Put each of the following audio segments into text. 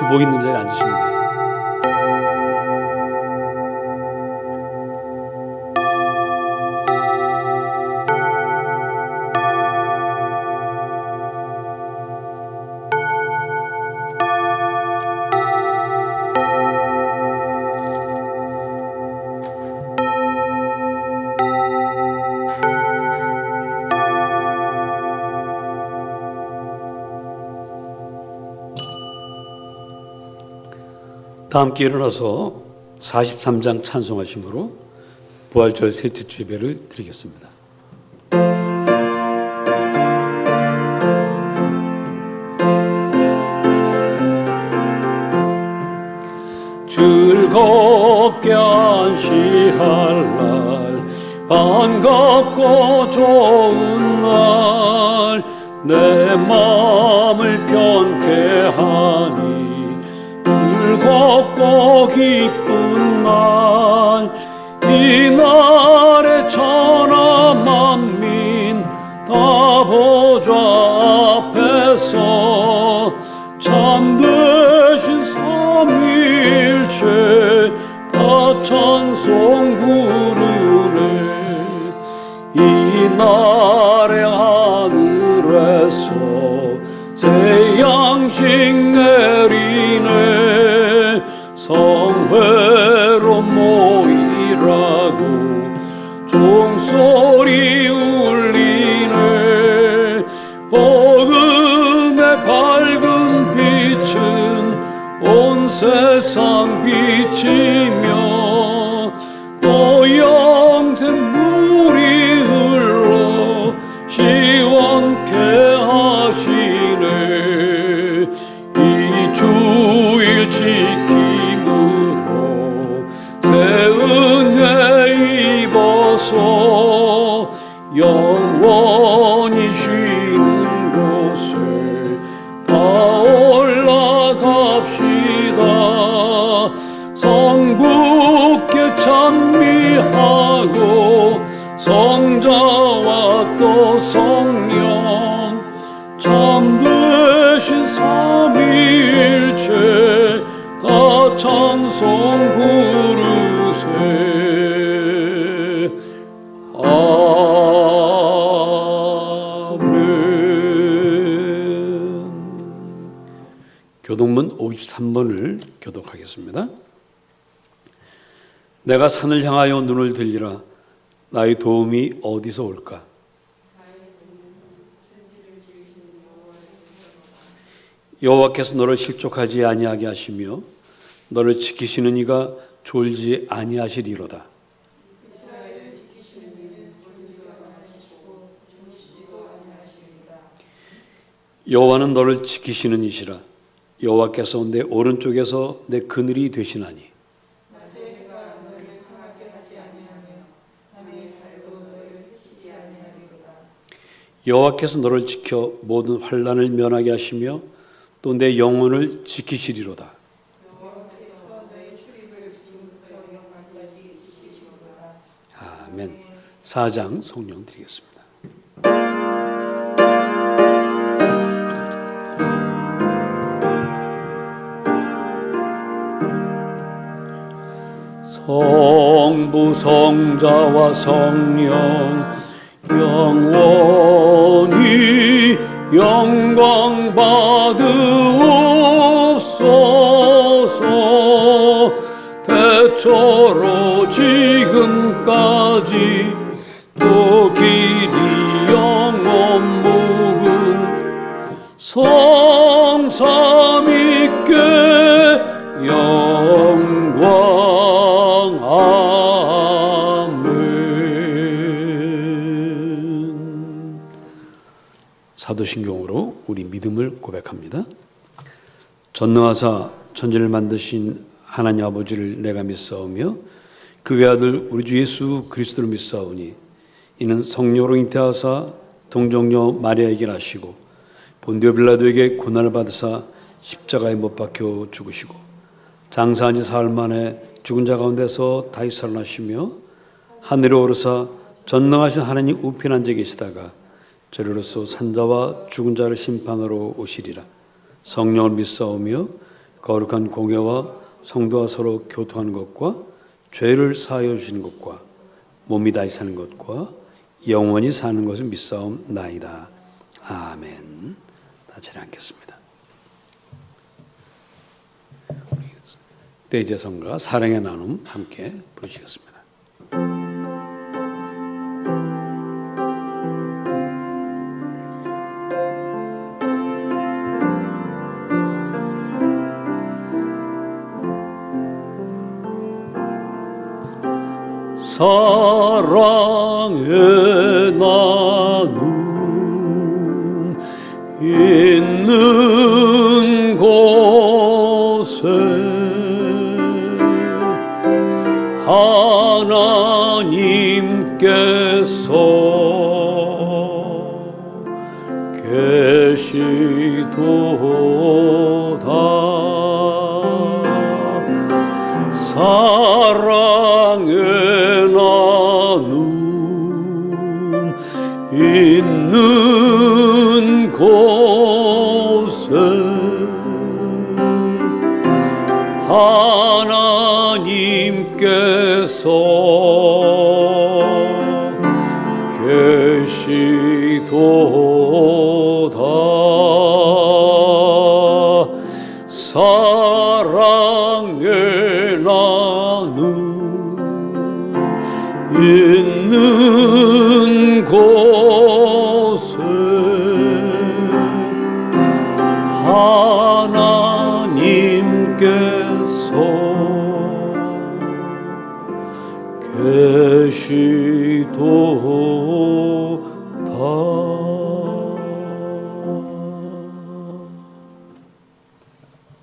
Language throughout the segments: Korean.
보이는 자리에 앉으시면 돼요. 다 함께 일어나서 43장 찬송하심으로 부활절 셋째 주 예배를 드리겠습니다. 즐겁게 안식할 날, 반갑고 좋은 날, 내 마음을 편케 하니 즐겁고 기쁜 날, 이날에 천하 만민 다 보좌 앞에서 참되신 삼위일체 다 찬송 부르네. 이날에 하늘에서 새 양식 내리네. 성회로 모이라고 종소리 울리네. 복음의 밝은 빛은 온 세상 비치며 또 영생 물이 흘러 시원케 하시네. 이 주일 지킴으로 새 은혜 입어서 영원히 쉬는 곳에 다 올라갑시다. 성부께 찬미하고 성자와 또 성령 참되신 삼위일체 다 찬송 부르세. 아멘. 교독문 53번을 교독하겠습니다. 내가 산을 향하여 눈을 들리라. 나의 도움이 어디서 올까? 여호와께서 너를 실족하지 아니하게 하시며 너를 지키시는 이가 졸지 아니하시리로다. 여호와는 너를 지키시는 이시라. 여호와께서 내 오른쪽에서 내 그늘이 되시나니 여호와께서 너를 지켜 모든 환난을 면하게 하시며 또 내 영혼을 지키시리로다. 아멘. 4장 성령 드리겠습니다. 성부 성자와 성령 영원히 영광 받으옵소서. 대초로 지금까지 또 길이 영원 무궁 성삼위께 영광. 아멘. 사도신경으로 우리 믿음을 고백합니다. 전능하사 천지를 만드신 하나님 아버지를 내가 믿사오며 그 외아들 우리 주 예수 그리스도를 믿사오니 이는 성령으로 잉태하사 동정녀 마리아에게 나시고 본디오 빌라도에게 고난을 받으사 십자가에 못 박혀 죽으시고 장사한 지 사흘 만에 죽은 자 가운데서 다시 살아나시며 하늘에 오르사 전능하신 하나님 우편 앉아 계시다가 저리로서 산자와 죽은 자를 심판하러 오시리라. 성령을 믿사오며 거룩한 공예와 성도와 서로 교통하는 것과 죄를 사하여 주시는 것과 몸이 다시 사는 것과 영원히 사는 것을 믿사옵나이다. 아멘. 다 자리에 앉겠습니다. 대제성과 사랑의 나눔 함께 부르시겠습니다. 사랑의 나눔 있는 곳에 하나님께서 계시도다. 사랑의 나눔 있는 곳에 하나님께서 계시도다. 사랑의 나눔 있는 곳에 하나님께서 계시도다.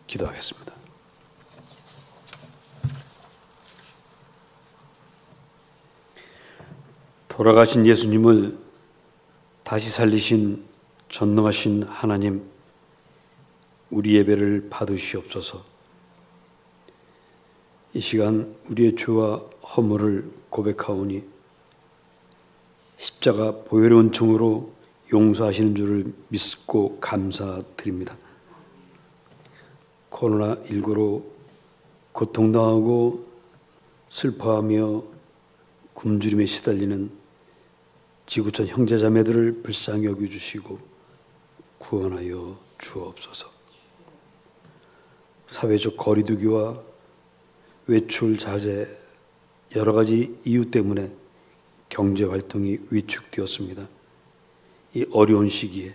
기도하겠습니다. 돌아가신 예수님을 다시 살리신 전능하신 하나님, 우리 예배를 받으시옵소서. 이 시간 우리의 죄와 허물을 고백하오니 십자가 보혈의 은총으로 용서하시는 줄을 믿고 감사드립니다. 코로나19로 고통당하고 슬퍼하며 굶주림에 시달리는 지구촌 형제자매들을 불쌍히 여겨주시고 구원하여 주옵소서. 사회적 거리두기와 외출 자제 여러 가지 이유 때문에 경제활동이 위축되었습니다. 이 어려운 시기에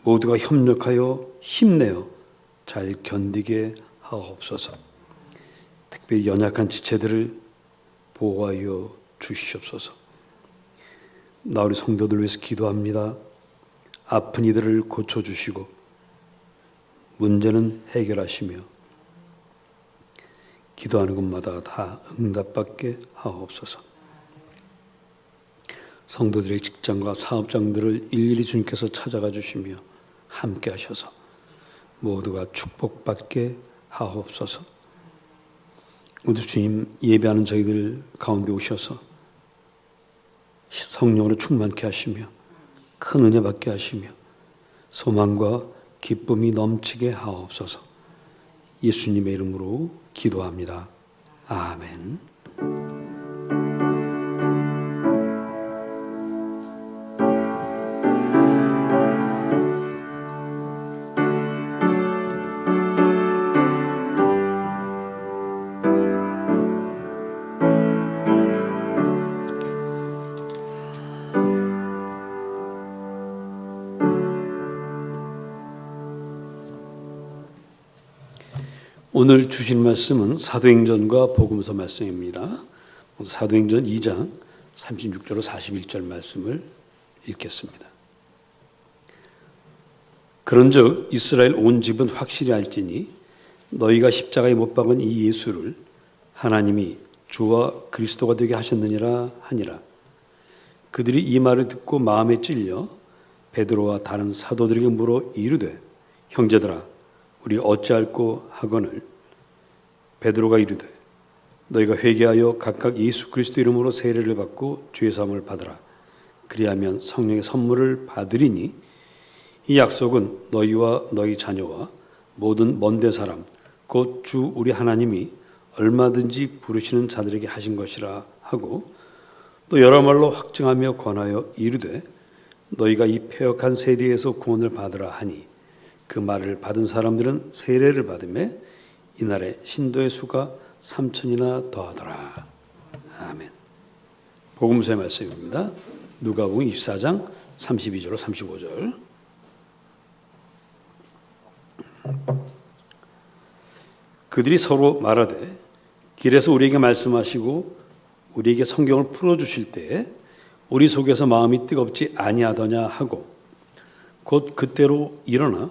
모두가 협력하여 힘내어 잘 견디게 하옵소서. 특별히 연약한 지체들을 보호하여 주시옵소서. 나 우리 성도들 위해서 기도합니다. 아픈 이들을 고쳐주시고 문제는 해결하시며 기도하는 것마다 다 응답받게 하옵소서. 성도들의 직장과 사업장들을 일일이 주님께서 찾아가 주시며 함께 하셔서 모두가 축복받게 하옵소서. 모두 주님 예배하는 저희들 가운데 오셔서 성령으로 충만케 하시며 큰 은혜 받게 하시며 소망과 기쁨이 넘치게 하옵소서. 예수님의 이름으로 기도합니다. 아멘. 오늘 주신 말씀은 사도행전과 복음서 말씀입니다. 사도행전 2장 36절로 41절 말씀을 읽겠습니다. 그런즉 이스라엘 온 집은 확실히 알지니 너희가 십자가에 못 박은 이 예수를 하나님이 주와 그리스도가 되게 하셨느니라 하니라. 그들이 이 말을 듣고 마음에 찔려 베드로와 다른 사도들에게 물어 이르되 형제들아 우리 어찌할꼬 하거늘 베드로가 이르되 너희가 회개하여 각각 예수 그리스도 이름으로 세례를 받고 죄 사함을 받으라. 그리하면 성령의 선물을 받으리니 이 약속은 너희와 너희 자녀와 모든 먼데 사람 곧 주 우리 하나님이 얼마든지 부르시는 자들에게 하신 것이라 하고 또 여러 말로 확증하며 권하여 이르되 너희가 이 패역한 세대에서 구원을 받으라 하니 그 말을 받은 사람들은 세례를 받으며 이날에 신도의 수가 3,000이나 더하더라. 아멘. 복음서의 말씀입니다. 누가복음 24장 32절로 35절. 그들이 서로 말하되 길에서 우리에게 말씀하시고 우리에게 성경을 풀어주실 때에 우리 속에서 마음이 뜨겁지 아니하더냐 하고 곧 그때로 일어나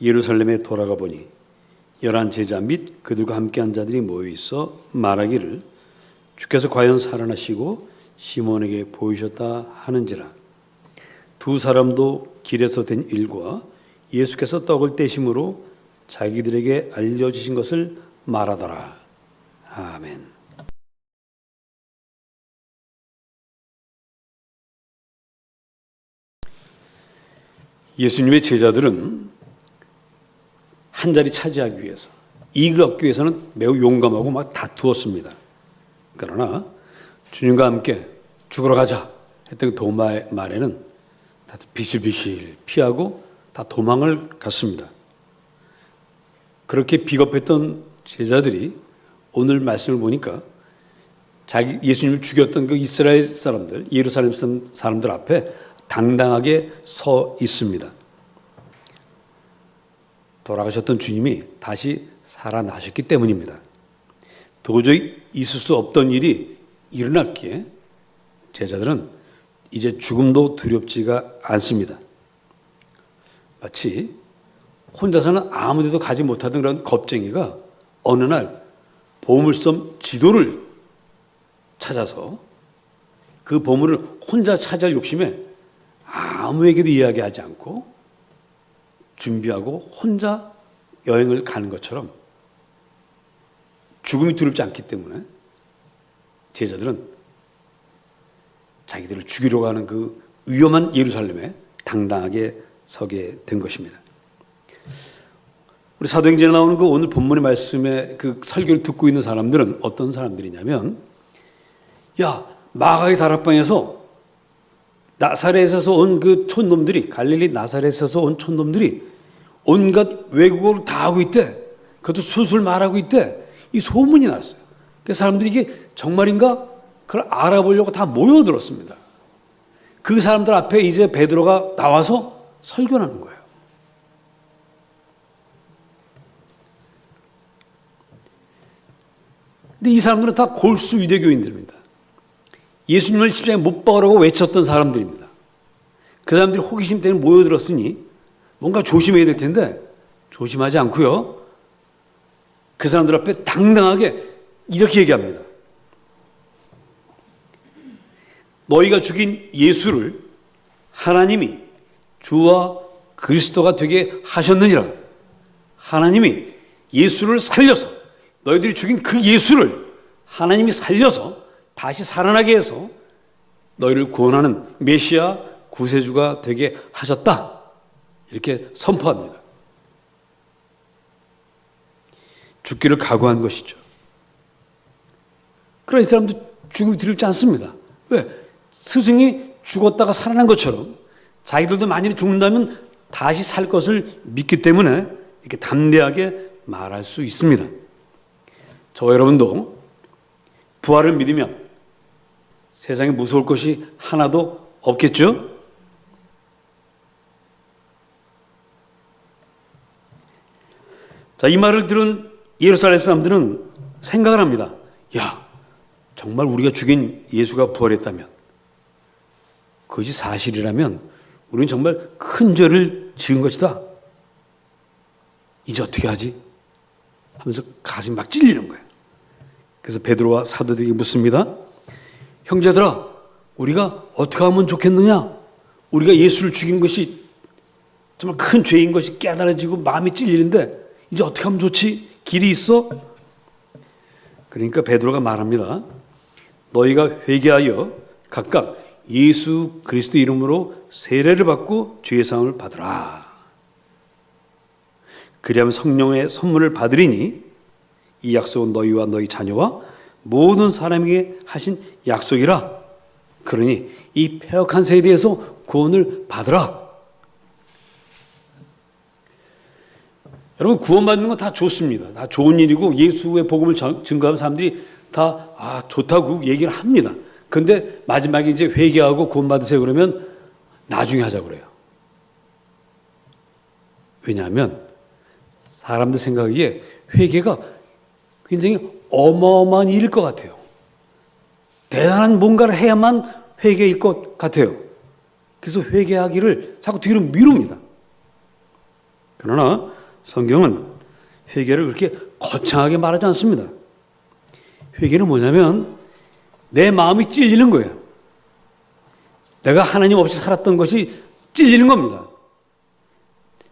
예루살렘에 돌아가 보니 11 제자 및 그들과 함께한 자들이 모여 있어 말하기를 주께서 과연 살아나시고 시몬에게 보이셨다 하는지라. 두 사람도 길에서 된 일과 예수께서 떡을 떼심으로 자기들에게 알려주신 것을 말하더라. 아멘. 예수님의 제자들은 한 자리 차지하기 위해서, 이익을 얻기 위해서는 매우 용감하고 막 다투었습니다. 그러나 주님과 함께 죽으러 가자 했던 도마의 말에는 다 비실비실 피하고 다 도망을 갔습니다. 그렇게 비겁했던 제자들이 오늘 말씀을 보니까 예수님을 죽였던 그 이스라엘 사람들, 예루살렘 사람들 앞에 당당하게 서 있습니다. 돌아가셨던 주님이 다시 살아나셨기 때문입니다. 도저히 있을 수 없던 일이 일어났기에 제자들은 이제 죽음도 두렵지가 않습니다. 마치 혼자서는 아무 데도 가지 못하던 그런 겁쟁이가 어느 날 보물섬 지도를 찾아서 그 보물을 혼자 찾을 욕심에 아무에게도 이야기하지 않고 준비하고 혼자 여행을 가는 것처럼 죽음이 두렵지 않기 때문에 제자들은 자기들을 죽이려고 하는 그 위험한 예루살렘에 당당하게 서게 된 것입니다. 우리 사도행전에 나오는 그 오늘 본문의 말씀의 그 설교를 듣고 있는 사람들은 어떤 사람들이냐면, 야, 마가의 다락방에서 나사렛에서 온 그 촌놈들이, 갈릴리 나사렛에서 온 촌놈들이 온갖 왜곡을 다 하고 있대. 그것도 술술 말하고 있대. 이 소문이 났어요. 그래서 사람들이 이게 정말인가? 그걸 알아보려고 다 모여들었습니다. 그 사람들 앞에 이제 베드로가 나와서 설교하는 거예요. 근데 이 사람들은 다 골수 유대교인들입니다. 예수님을 십자가에 못 박으라고 외쳤던 사람들입니다. 그 사람들이 호기심 때문에 모여들었으니 뭔가 조심해야 될 텐데 조심하지 않고요. 그 사람들 앞에 당당하게 이렇게 얘기합니다. 너희가 죽인 예수를 하나님이 주와 그리스도가 되게 하셨느니라. 하나님이 예수를 살려서, 너희들이 죽인 그 예수를 하나님이 살려서 다시 살아나게 해서 너희를 구원하는 메시아 구세주가 되게 하셨다. 이렇게 선포합니다. 죽기를 각오한 것이죠. 그러나 이 사람도 죽음이 두렵지 않습니다. 왜? 스승이 죽었다가 살아난 것처럼 자기들도 만일 죽는다면 다시 살 것을 믿기 때문에 이렇게 담대하게 말할 수 있습니다. 저와 여러분도 부활을 믿으면 세상에 무서울 것이 하나도 없겠죠? 자, 이 말을 들은 예루살렘 사람들은 생각을 합니다. 야, 정말 우리가 죽인 예수가 부활했다면, 그것이 사실이라면 우리는 정말 큰 죄를 지은 것이다. 이제 어떻게 하지? 하면서 가슴이 막 찔리는 거예요. 그래서 베드로와 사도들에게 묻습니다. 형제들아, 우리가 어떻게 하면 좋겠느냐? 우리가 예수를 죽인 것이 정말 큰 죄인 것이 깨달아지고 마음이 찔리는데 이제 어떻게 하면 좋지? 길이 있어? 그러니까 베드로가 말합니다. 너희가 회개하여 각각 예수 그리스도 이름으로 세례를 받고 죄 사함을 받으라. 그리하면 성령의 선물을 받으리니 이 약속은 너희와 너희 자녀와 모든 사람에게 하신 약속이라. 그러니 이 패역한 세대에서 구원을 받으라. 여러분, 구원받는 건 다 좋습니다. 다 좋은 일이고 예수의 복음을 증거하는 사람들이 다 좋다고 얘기를 합니다. 근데 마지막에 이제 회개하고 구원받으세요 그러면 나중에 하자 그래요. 왜냐하면 사람들 생각에 회개가 굉장히 어마어마한 일일 것 같아요. 대단한 뭔가를 해야만 회개일 것 같아요. 그래서 회개하기를 자꾸 뒤로 미룹니다. 그러나 성경은 회개를 그렇게 거창하게 말하지 않습니다. 회개는 뭐냐면 내 마음이 찔리는 거예요. 내가 하나님 없이 살았던 것이 찔리는 겁니다.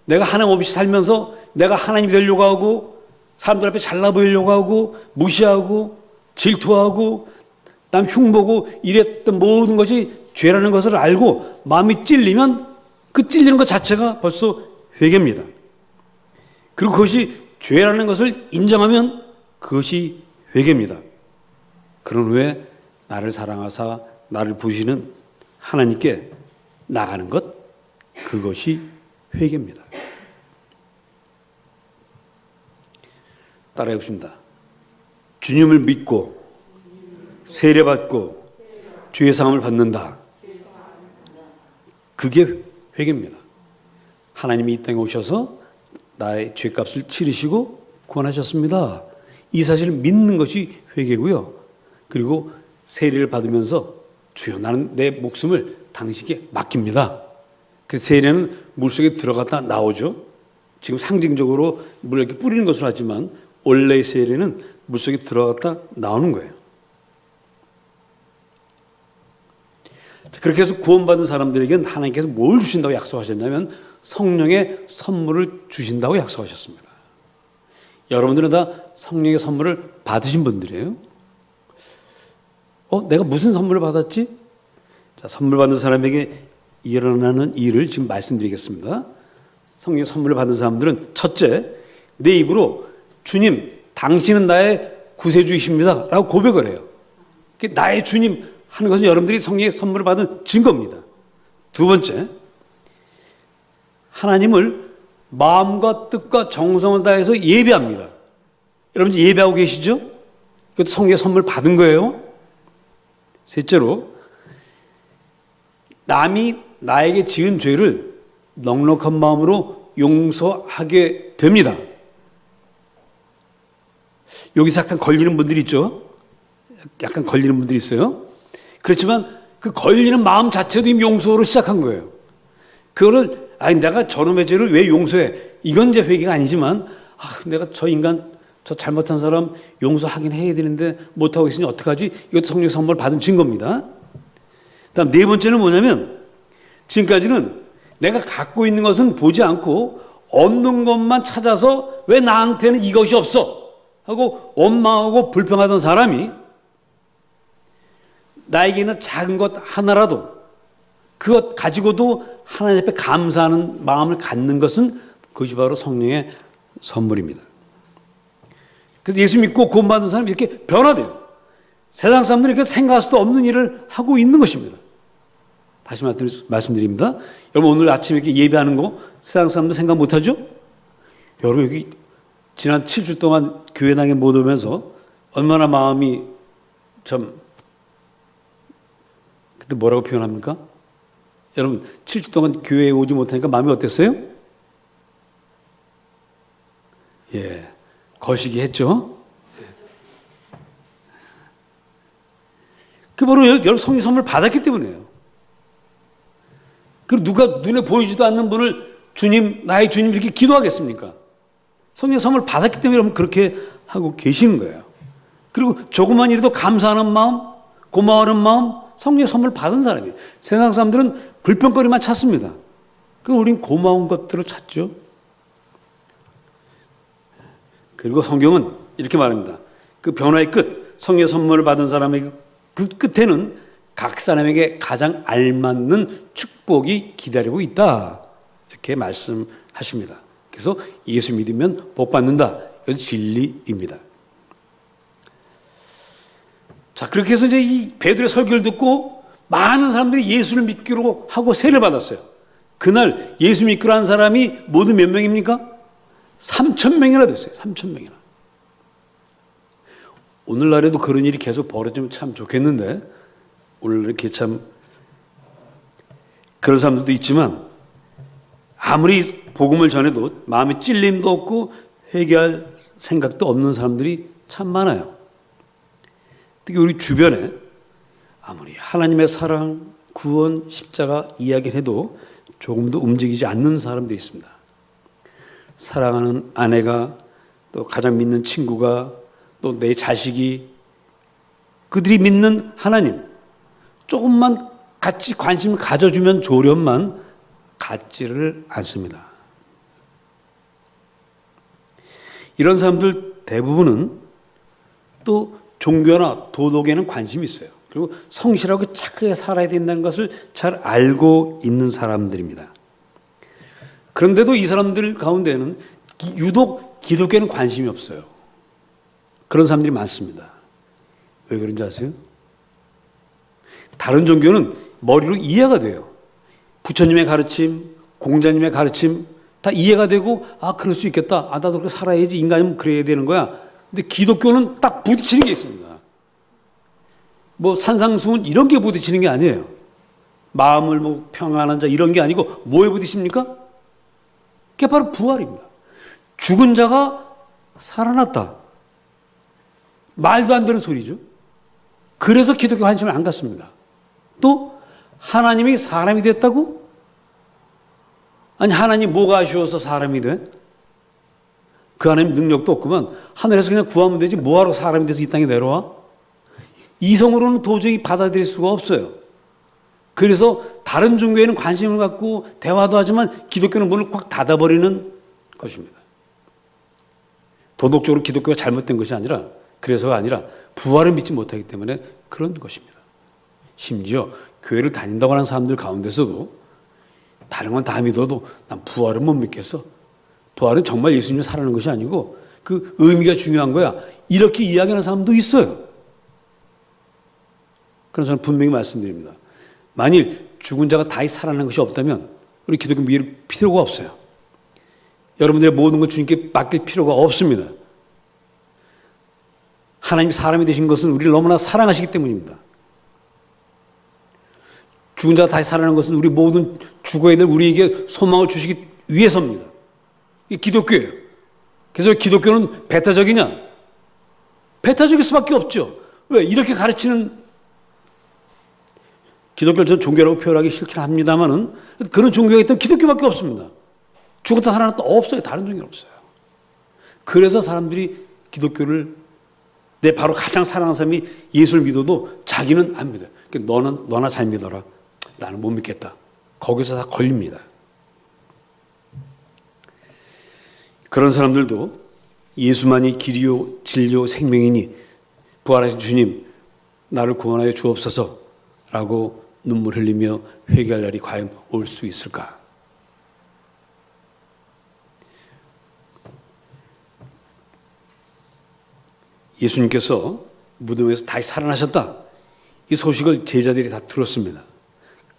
내가 하나님 없이 살면서 내가 하나님이 되려고 하고 사람들 앞에 잘나 보이려고 하고 무시하고 질투하고 남 흉보고 이랬던 모든 것이 죄라는 것을 알고 마음이 찔리면 그 찔리는 것 자체가 벌써 회개입니다. 그리고 그것이 죄라는 것을 인정하면 그것이 회개입니다. 그런 후에 나를 사랑하사 나를 부르시는 하나님께 나가는 것, 그것이 회개입니다. 따라해 봅시다. 주님을 믿고 세례받고 죄사함을 받는다. 그게 회개입니다. 하나님이 이 땅에 오셔서 나의 죄값을 치르시고 구원하셨습니다. 이 사실을 믿는 것이 회개고요. 그리고 세례를 받으면서 주여 나는 내 목숨을 당신께 맡깁니다. 그 세례는 물속에 들어갔다 나오죠. 지금 상징적으로 물을 이렇게 뿌리는 것으로 하지만 원래의 세례는 물속에 들어갔다 나오는 거예요. 그렇게 해서 구원받은 사람들에게는 하나님께서 뭘 주신다고 약속하셨냐면 성령의 선물을 주신다고 약속하셨습니다. 여러분들은 다 성령의 선물을 받으신 분들이에요. 내가 무슨 선물을 받았지? 자, 선물 받는 사람에게 일어나는 일을 지금 말씀드리겠습니다. 성령의 선물을 받은 사람들은 첫째, 내 입으로 주님, 당신은 나의 구세주이십니다 라고 고백을 해요. 나의 주님 하는 것은 여러분들이 성령의 선물을 받은 증거입니다. 두 번째, 하나님을 마음과 뜻과 정성을 다해서 예배합니다. 여러분 예배하고 계시죠? 그것도 성령의 선물 받은 거예요. 셋째로, 남이 나에게 지은 죄를 넉넉한 마음으로 용서하게 됩니다. 여기서 약간 걸리는 분들이 있죠? 약간 걸리는 분들이 있어요. 그렇지만 그 걸리는 마음 자체도 이미 용서로 시작한 거예요. 그거를 내가 저놈의 죄를 왜 용서해? 이건 이제 회개가 아니지만 내가 저 인간, 저 잘못한 사람 용서하긴 해야 되는데 못하고 있으니 어떡하지? 이것도 성령 선물 받은 증거입니다. 다음 네 번째는 뭐냐면 지금까지는 내가 갖고 있는 것은 보지 않고 없는 것만 찾아서 왜 나한테는 이것이 없어? 하고 원망하고 불평하던 사람이 나에게는 작은 것 하나라도 그것 가지고도 하나님 앞에 감사하는 마음을 갖는 것은 그것이 바로 성령의 선물입니다. 그래서 예수 믿고 구원받은 사람이 이렇게 변화돼요. 세상 사람들이 이렇게 생각할 수도 없는 일을 하고 있는 것입니다. 다시 말씀드립니다. 여러분 오늘 아침에 이렇게 예배하는 거 세상 사람들 생각 못하죠? 여러분 여기 지난 7주 동안 교회당에 못 오면서 얼마나 마음이 참 그때 뭐라고 표현합니까? 여러분 7주 동안 교회에 오지 못하니까 마음이 어땠어요? 예, 거시기 했죠? 그 바로 여러분 성령 선물 받았기 때문에요. 그리고 누가 눈에 보이지도 않는 분을 주님, 나의 주님 이렇게 기도하겠습니까? 성령 선물 받았기 때문에 여러분 그렇게 하고 계시는 거예요. 그리고 조그만 일에도 감사하는 마음, 고마워하는 마음, 성령의 선물 받은 사람이에요. 세상 사람들은 불평거리만 찾습니다. 그럼 우린 고마운 것들을 찾죠. 그리고 성경은 이렇게 말합니다. 그 변화의 끝, 성령의 선물을 받은 사람의 그 끝에는 각 사람에게 가장 알맞는 축복이 기다리고 있다. 이렇게 말씀하십니다. 그래서 예수 믿으면 복 받는다. 이건 진리입니다. 자, 그렇게 해서 이제 이 베드로의 설교를 듣고 많은 사람들이 예수를 믿기로 하고 세례를 받았어요. 그날 예수 믿기로 한 사람이 모두 몇 명입니까? 3,000명이나 됐어요. 3,000명이나. 오늘날에도 그런 일이 계속 벌어지면 참 좋겠는데, 오늘 이렇게 참 그런 사람들도 있지만, 아무리 복음을 전해도 마음에 찔림도 없고 회개할 생각도 없는 사람들이 참 많아요. 특히 우리 주변에 아무리 하나님의 사랑, 구원, 십자가 이야기를 해도 조금도 움직이지 않는 사람들이 있습니다. 사랑하는 아내가, 또 가장 믿는 친구가, 또 내 자식이, 그들이 믿는 하나님, 조금만 같이 관심을 가져주면 좋으련만 갖지를 않습니다. 이런 사람들 대부분은 또 종교나 도덕에는 관심이 있어요. 그리고 성실하고 착하게 살아야 된다는 것을 잘 알고 있는 사람들입니다. 그런데도 이 사람들 가운데는 유독 기독교에는 관심이 없어요. 그런 사람들이 많습니다. 왜 그런지 아세요? 다른 종교는 머리로 이해가 돼요. 부처님의 가르침, 공자님의 가르침 다 이해가 되고, 아, 그럴 수 있겠다. 아, 나도 그렇게 살아야지. 인간이면 그래야 되는 거야. 근데 기독교는 딱 부딪히는 게 있습니다. 뭐 산상수훈 이런 게 부딪히는 게 아니에요. 마음을 뭐 평안한 자 이런 게 아니고 뭐에 부딪힙니까? 그게 바로 부활입니다. 죽은 자가 살아났다. 말도 안 되는 소리죠. 그래서 기독교 관심을 안 갖습니다. 또 하나님이 사람이 됐다고? 아니, 하나님 뭐가 아쉬워서 사람이 돼? 그 하나님 능력도 없구만. 하늘에서 그냥 구하면 되지 뭐하러 사람이 돼서 이 땅에 내려와? 이성으로는 도저히 받아들일 수가 없어요. 그래서 다른 종교에는 관심을 갖고 대화도 하지만 기독교는 문을 꽉 닫아버리는 것입니다. 도덕적으로 기독교가 잘못된 것이 아니라, 그래서가 아니라 부활을 믿지 못하기 때문에 그런 것입니다. 심지어 교회를 다닌다고 하는 사람들 가운데서도 다른 건 다 믿어도 난 부활은 못 믿겠어. 부활은 정말 예수님이 살아나는 것이 아니고 그 의미가 중요한 거야. 이렇게 이야기하는 사람도 있어요. 그래서 저는 분명히 말씀드립니다. 만일 죽은 자가 다시 살아나는 것이 없다면 우리 기독교 믿을 필요가 없어요. 여러분들의 모든 것 주님께 맡길 필요가 없습니다. 하나님이 사람이 되신 것은 우리를 너무나 사랑하시기 때문입니다. 죽은 자가 다시 살아나는 것은 우리 모든 죽어야 될 우리에게 소망을 주시기 위해서입니다. 이게 기독교예요. 그래서 기독교는 배타적이냐? 배타적일 수밖에 없죠. 왜? 이렇게 가르치는, 기독교를 전 종교라고 표현하기 싫긴 합니다만은 그런 종교가 있다면 기독교밖에 없습니다. 죽었다 살아났다 없어요. 다른 종교는 없어요. 그래서 사람들이 기독교를, 내 바로 가장 사랑하는 사람이 예수를 믿어도 자기는 안 믿어요. 너나 잘 믿어라. 나는 못 믿겠다. 거기서 다 걸립니다. 그런 사람들도 예수만이 길이요 진리요 생명이니 부활하신 주님 나를 구원하여 주옵소서 라고 눈물 흘리며 회개할 날이 과연 올 수 있을까? 예수님께서 무덤에서 다시 살아나셨다. 이 소식을 제자들이 다 들었습니다.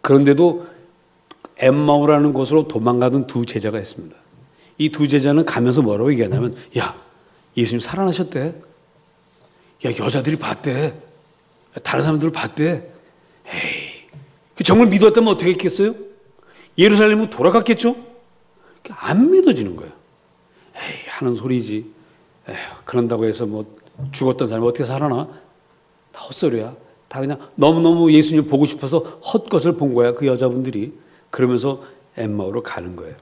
그런데도 엠마오라는 곳으로 도망가던 두 제자가 있습니다. 이 두 제자는 가면서 뭐라고 얘기하냐면, 야, 예수님 살아나셨대. 야, 여자들이 봤대. 다른 사람들 봤대. 에이, 정말 믿었다면 어떻게 했겠어요? 예루살렘으로 돌아갔겠죠? 안 믿어지는 거예요. 에이, 하는 소리지. 에휴, 그런다고 해서 뭐 죽었던 사람이 어떻게 살아나? 다 헛소리야. 다 그냥 너무너무 예수님 보고 싶어서 헛것을 본 거야, 그 여자분들이. 그러면서 엠마오로 가는 거예요.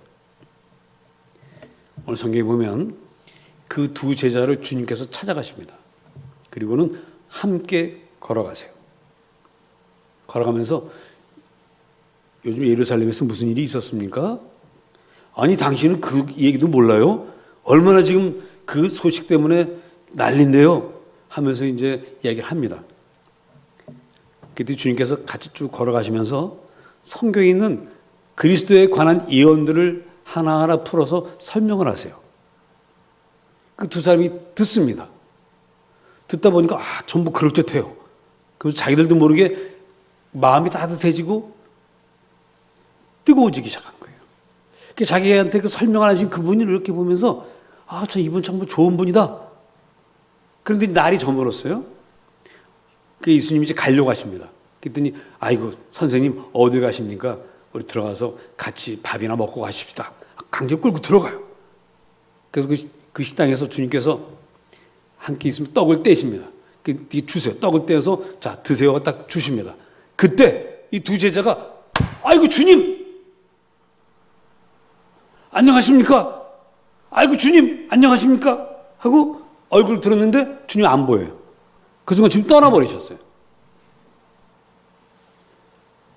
오늘 성경에 보면 그 두 제자를 주님께서 찾아가십니다. 그리고는 함께 걸어가세요. 걸어가면서 요즘 예루살렘에서 무슨 일이 있었습니까? 아니, 당신은 그 얘기도 몰라요? 얼마나 지금 그 소식 때문에 난린데요? 하면서 이제 이야기를 합니다. 그때 주님께서 같이 쭉 걸어가시면서 성경에 있는 그리스도에 관한 예언들을 하나하나 풀어서 설명을 하세요. 그 두 사람이 듣습니다. 듣다 보니까 전부 그럴듯해요. 그래서 자기들도 모르게 마음이 따뜻해지고 뜨거워지기 시작한 거예요. 자기한테 그 설명 안 하신 그분이 이렇게 보면서 아, 저 이분 정말 좋은 분이다. 그런데 날이 저물었어요. 그 예수님이 이제 가려고 하십니다. 그랬더니 아이고 선생님 어디 가십니까? 우리 들어가서 같이 밥이나 먹고 가십시다. 강제 끌고 들어가요. 그래서 그 식당에서 주님께서 한 끼 있으면 떡을 떼십니다. 주세요. 떡을 떼서 자 드세요. 딱 주십니다. 그때 이 두 제자가 아이고 주님 안녕하십니까? 아이고 주님 안녕하십니까? 하고 얼굴 들었는데 주님 안 보여요. 그 순간 주님 떠나버리셨어요.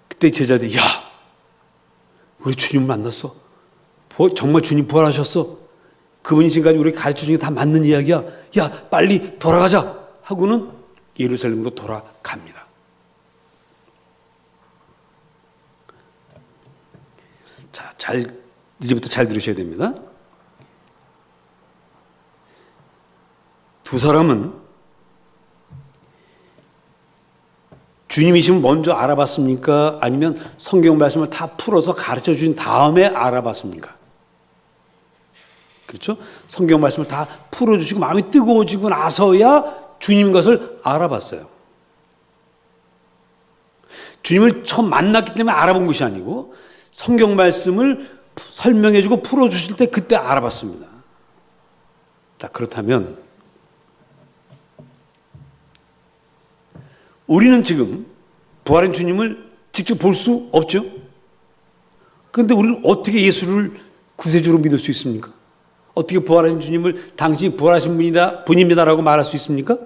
그때 제자들이 야 우리 주님 만났어. 정말 주님 부활하셨어. 그분이 지금까지 우리 가르쳐 주신 게 다 맞는 이야기야. 야 빨리 돌아가자 하고는 예루살렘으로 돌아갑니다. 자, 이제부터 잘 들으셔야 됩니다. 두 사람은 주님이시면 먼저 알아봤습니까? 아니면 성경 말씀을 다 풀어서 가르쳐 주신 다음에 알아봤습니까? 그렇죠? 성경 말씀을 다 풀어주시고 마음이 뜨거워지고 나서야 주님 것을 알아봤어요. 주님을 처음 만났기 때문에 알아본 것이 아니고 성경 말씀을 설명해주고 풀어주실 때 그때 알아봤습니다. 자, 그렇다면 우리는 지금 부활한 주님을 직접 볼 수 없죠? 그런데 우리는 어떻게 예수를 구세주로 믿을 수 있습니까? 어떻게 부활하신 주님을 당신이 부활하신 분입니다라고 말할 수 있습니까?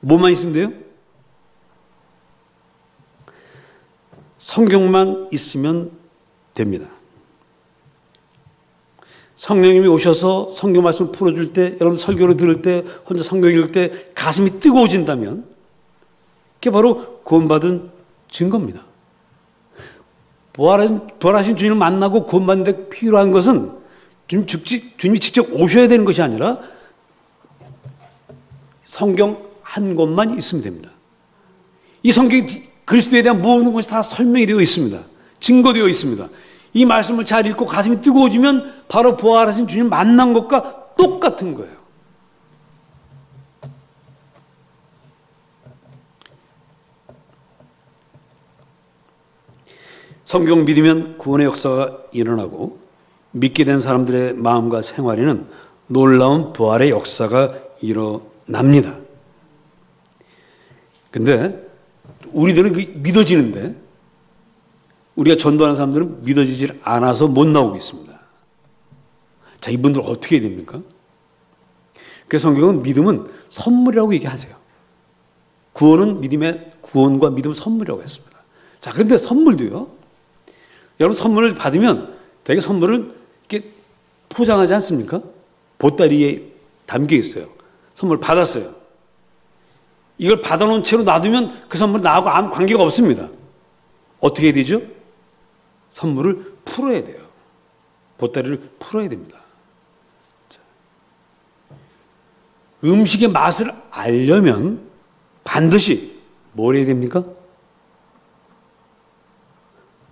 뭐만 있으면 돼요? 성경만 있으면 됩니다. 성령님이 오셔서 성경 말씀을 풀어줄 때, 여러분 설교를 들을 때, 혼자 성경 읽을 때 가슴이 뜨거워진다면 그게 바로 구원받은 증거입니다. 부활하신 주님을 만나고 구원받는 데 필요한 것은 주님이 직접 오셔야 되는 것이 아니라 성경 한 권만 있으면 됩니다. 이 성경이 그리스도에 대한 모든 것이 다 설명이 되어 있습니다. 증거되어 있습니다. 이 말씀을 잘 읽고 가슴이 뜨거워지면 바로 부활하신 주님 만난 것과 똑같은 거예요. 성경 믿으면 구원의 역사가 일어나고 믿게 된 사람들의 마음과 생활에는 놀라운 부활의 역사가 일어납니다. 근데 우리들은 믿어지는데 우리가 전도하는 사람들은 믿어지질 않아서 못 나오고 있습니다. 자, 이분들 어떻게 해야 됩니까? 그래서 성경은 믿음은 선물이라고 얘기하세요. 구원은 구원과 믿음은 선물이라고 했습니다. 자, 그런데 선물도요. 여러분 선물을 받으면 되게 선물은 이렇게 포장하지 않습니까? 보따리에 담겨 있어요. 선물 받았어요. 이걸 받아놓은 채로 놔두면 그 선물은 나하고 아무 관계가 없습니다. 어떻게 해야 되죠? 선물을 풀어야 돼요. 보따리를 풀어야 됩니다. 음식의 맛을 알려면 반드시 뭘 해야 됩니까?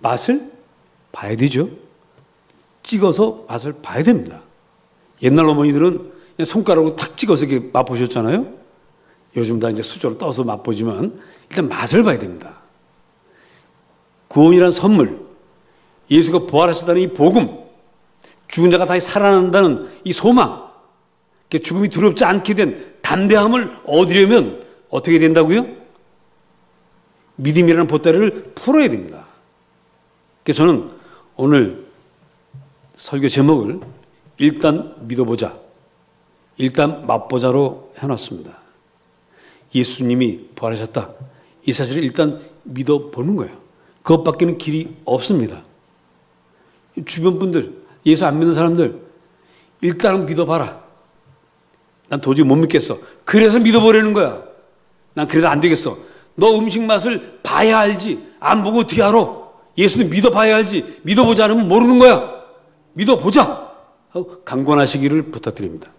맛을 봐야 되죠. 찍어서 맛을 봐야 됩니다. 옛날 어머니들은 그냥 손가락으로 탁 찍어서 이렇게 맛보셨잖아요. 요즘 다 이제 수저로 떠서 맛보지만 일단 맛을 봐야 됩니다. 구원이란 선물, 예수가 부활하셨다는 이 복음, 죽은 자가 다시 살아난다는 이 소망, 죽음이 두렵지 않게 된 담대함을 얻으려면 어떻게 된다고요? 믿음이라는 보따리를 풀어야 됩니다. 그래서 저는 오늘 설교 제목을 일단 믿어보자, 일단 맛보자로 해놨습니다. 예수님이 부활하셨다. 이 사실을 일단 믿어보는 거예요. 그것밖에는 길이 없습니다. 주변 분들, 예수 안 믿는 사람들, 일단 믿어봐라. 난 도저히 못 믿겠어. 그래서 믿어보려는 거야. 난 그래도 안 되겠어. 너 음식 맛을 봐야 알지. 안 보고 어떻게 알아? 예수는 믿어봐야 알지. 믿어보지 않으면 모르는 거야. 믿어보자 하고 강권하시기를 부탁드립니다.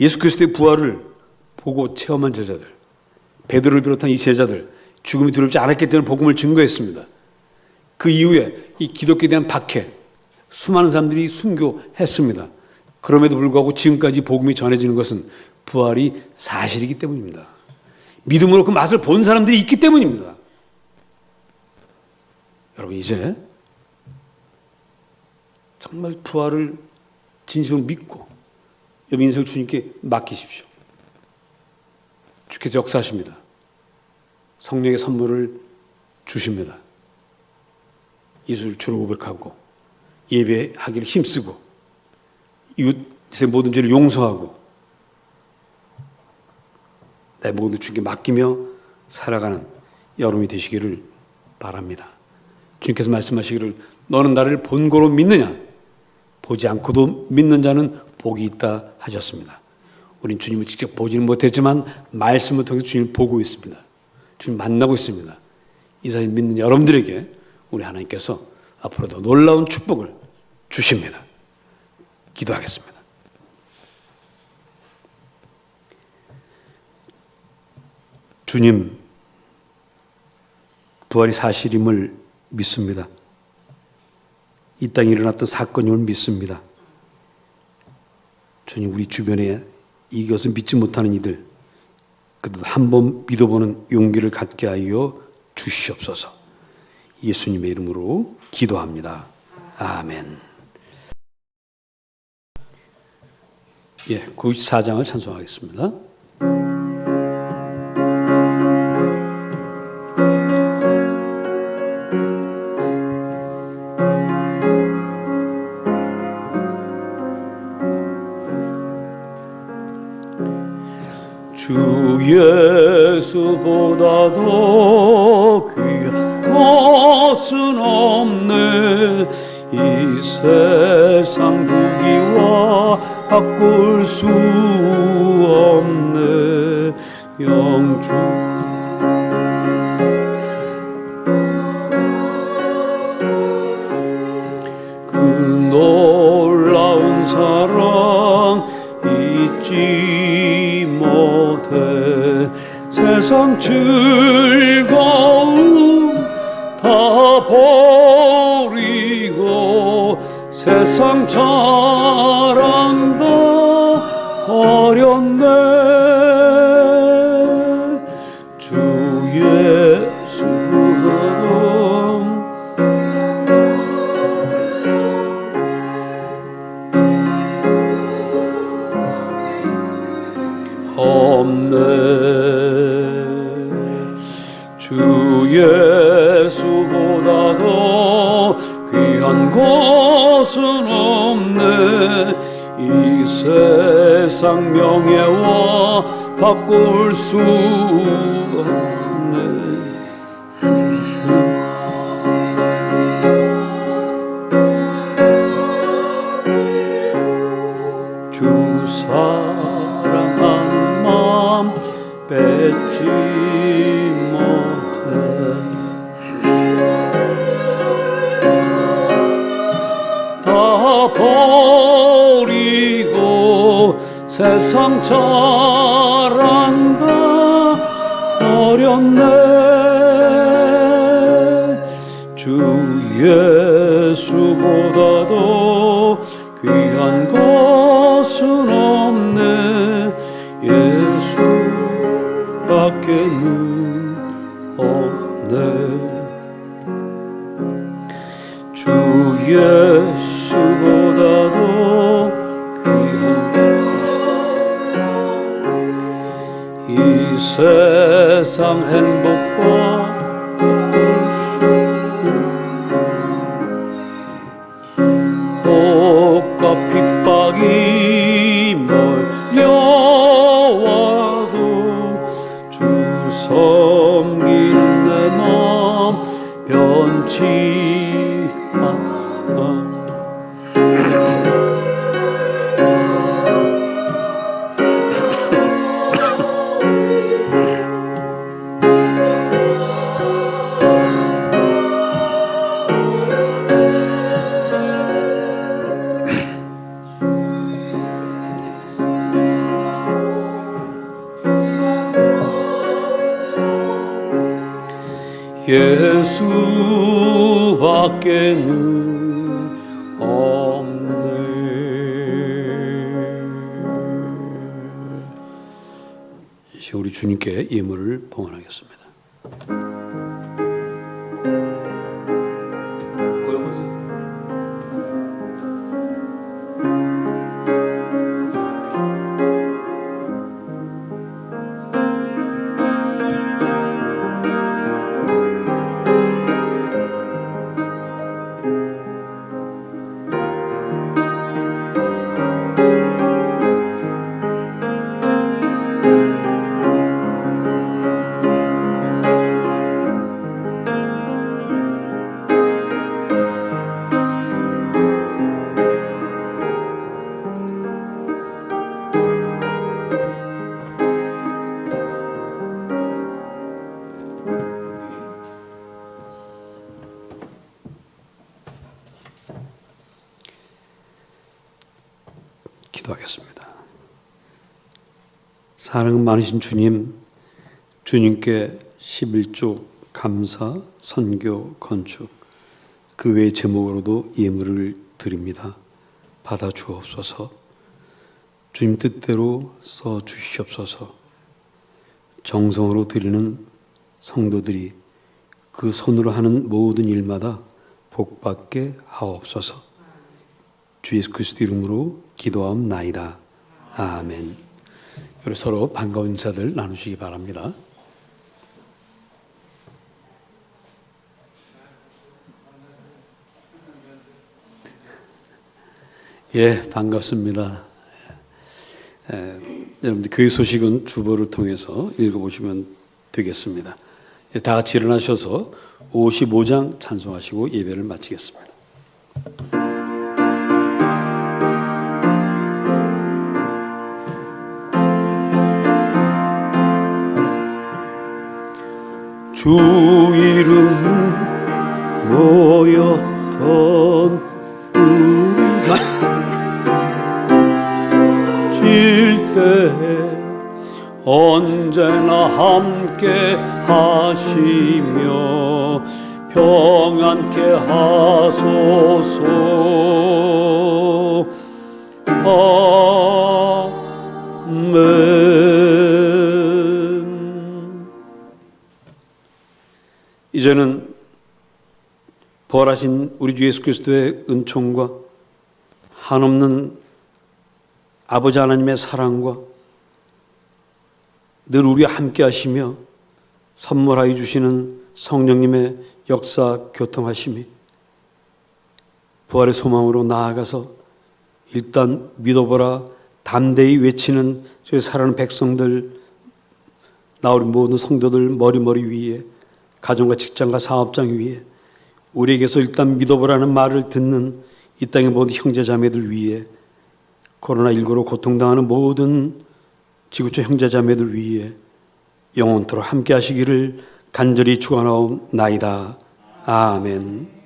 예수 그리스도의 부활을 보고 체험한 제자들, 베드로를 비롯한 이 제자들, 죽음이 두렵지 않았기 때문에 복음을 증거했습니다. 그 이후에 이 기독교에 대한 박해, 수많은 사람들이 순교했습니다. 그럼에도 불구하고 지금까지 복음이 전해지는 것은 부활이 사실이기 때문입니다. 믿음으로 그 맛을 본 사람들이 있기 때문입니다. 여러분, 이제 정말 부활을 진심으로 믿고 여러분 인생을 주님께 맡기십시오. 주께서 역사하십니다. 성령의 선물을 주십니다. 예수를 주로 고백하고 예배하기를 힘쓰고 이웃의 모든 죄를 용서하고 내 모든 주님께 맡기며 살아가는 여러분이 되시기를 바랍니다. 주님께서 말씀하시기를 너는 나를 본고로 믿느냐? 보지 않고도 믿는 자는 복이 있다 하셨습니다. 우린 주님을 직접 보지는 못했지만 말씀을 통해서 주님을 보고 있습니다. 주님 만나고 있습니다. 이 사실 믿는 여러분들에게 우리 하나님께서 앞으로도 놀라운 축복을 주십니다. 기도하겠습니다. 주님, 부활이 사실임을 믿습니다. 이 땅에 일어났던 사건임을 믿습니다. 주님, 우리 주변에 이것을 믿지 못하는 이들, 그들도 한번 믿어보는 용기를 갖게 하여 주시옵소서. 예수님의 이름으로 기도합니다. 아멘. 94장을 찬송하겠습니다. 주 예수보다도 귀한 것은 없네. 이 세상 부귀와 바꿀 수 없네. 영주 그 놀라운 사랑 잊지 못해. 세상 즐거움 다 버리고 세상 자랑 다 버렸네. 주 예수보다도 없네. 주 예수보다도 귀한 것은 없네. 이 세상 명예와 바꿀 수 없네. 주 사랑하는 마음 뺏지 못해. 다 버리고 세상 자랑 다 버렸네. 주 예수보다도 귀한 것은 없네. 예수밖에는 없네. 주 예수보다도 귀한 이 세상 행복과 혹과 핍박이 몰려와도 주 섬기는 내 마음 변치 않아. 예수밖에는 없네. 이제 우리 주님께 예물을 봉헌하겠습니다. 기도하겠습니다. 사랑 많으신 주님, 주님께 11조 감사, 선교, 건축 그 외의 제목으로도 예물을 드립니다. 받아 주옵소서. 주님 뜻대로 써 주시옵소서. 정성으로 드리는 성도들이 그 손으로 하는 모든 일마다 복받게 하옵소서. 주 예수 그리스도 이름으로 기도하옵나이다. 아멘. 우리 서로 반가운 인사들 나누시기 바랍니다. 예, 반갑습니다. 여러분들 교회 소식은 주보를 통해서 읽어보시면 되겠습니다. 다 같이 일어나셔서 55장 찬송하시고 예배를 마치겠습니다. 주 이름 모였던 우리가 질 때 언제나 함께 하시며 평안케 하소서. 아멘. 이제는 부활하신 우리 주 예수 그리스도의 은총과 한없는 아버지 하나님의 사랑과 늘 우리와 함께 하시며 선물하여 주시는 성령님의 역사 교통하심이 부활의 소망으로 나아가서 일단 믿어보라 담대히 외치는 저희 사랑하는 백성들, 나 우리 모든 성도들 머리 위에, 가정과 직장과 사업장 위에, 우리에게서 일단 믿어보라는 말을 듣는 이 땅의 모든 형제자매들 위에, 코로나19로 고통당하는 모든 지구촌 형제자매들 위에 영원토록 함께 하시기를 간절히 축원하옵나이다. 아멘.